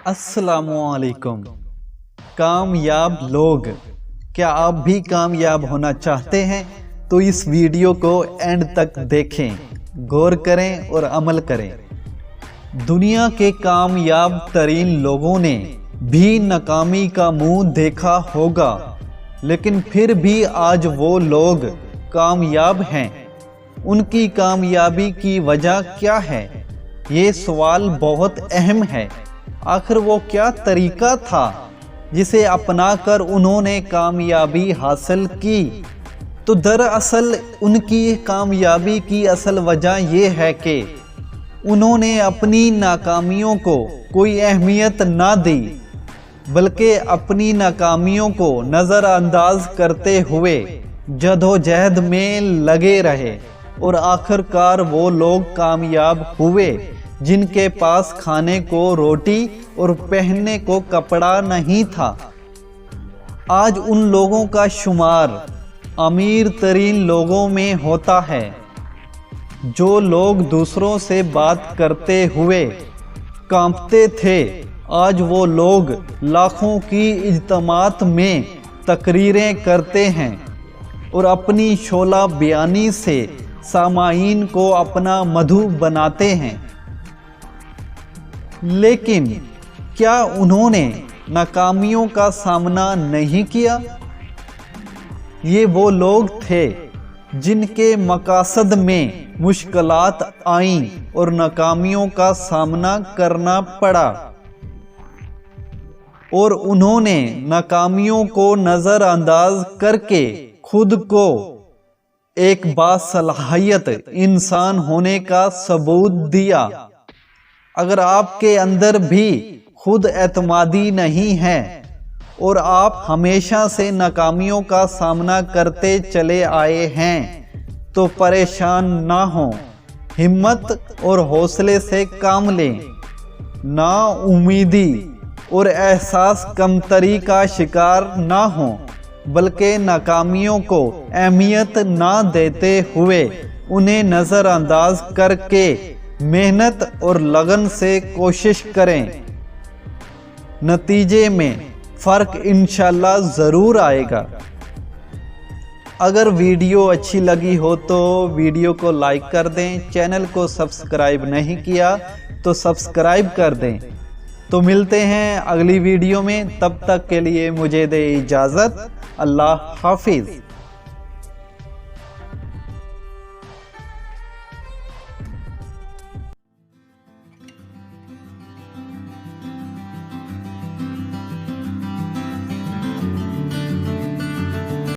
अस्सलामुअलैकुम। कामयाब लोग, क्या आप भी कामयाब होना चाहते हैं? तो इस वीडियो को एंड तक देखें, गौर करें और अमल करें। दुनिया के कामयाब तरीन लोगों ने भी नाकामी का मुंह देखा होगा, लेकिन फिर भी आज वो लोग कामयाब हैं। उनकी कामयाबी की वजह क्या है? ये सवाल बहुत अहम है। आखिर वो क्या तरीका था जिसे अपनाकर उन्होंने कामयाबी हासिल की? तो दरअसल उनकी कामयाबी की असल वजह ये है कि उन्होंने अपनी नाकामियों को कोई अहमियत ना दी, बल्कि अपनी नाकामियों को नज़रअंदाज करते हुए जदोजहद में लगे रहे और आखिरकार वो लोग कामयाब हुए जिनके पास खाने को रोटी और पहनने को कपड़ा नहीं था। आज उन लोगों का शुमार अमीर तरीन लोगों में होता है। जो लोग दूसरों से बात करते हुए कांपते थे, आज वो लोग लाखों की इज्तिमात में तकरीरें करते हैं और अपनी शोला बयानी से सामाईन को अपना मधु बनाते हैं। लेकिन क्या उन्होंने नाकामियों का सामना नहीं किया? ये वो लोग थे जिनके मकासद में मुश्किलात आईं और नाकामियों का सामना करना पड़ा, और उन्होंने नाकामियों को नज़रअंदाज करके खुद को एक बासलाहियत इंसान होने का सबूत दिया। अगर आपके अंदर भी खुद एतमादी नहीं है और आप हमेशा से नाकामियों का सामना करते चले आए हैं, तो परेशान ना हो, हिम्मत और हौसले से काम लें। ना उम्मीदी और एहसास कमतरी का शिकार ना हो, बल्कि नाकामियों को अहमियत ना देते हुए उन्हें नज़रअंदाज करके मेहनत और लगन से कोशिश करें। नतीजे में फ़र्क इंशाल्लाह ज़रूर आएगा। अगर वीडियो अच्छी लगी हो तो वीडियो को लाइक कर दें। चैनल को सब्सक्राइब नहीं किया तो सब्सक्राइब कर दें। तो मिलते हैं अगली वीडियो में, तब तक के लिए मुझे दे इजाज़त। अल्लाह हाफिज़।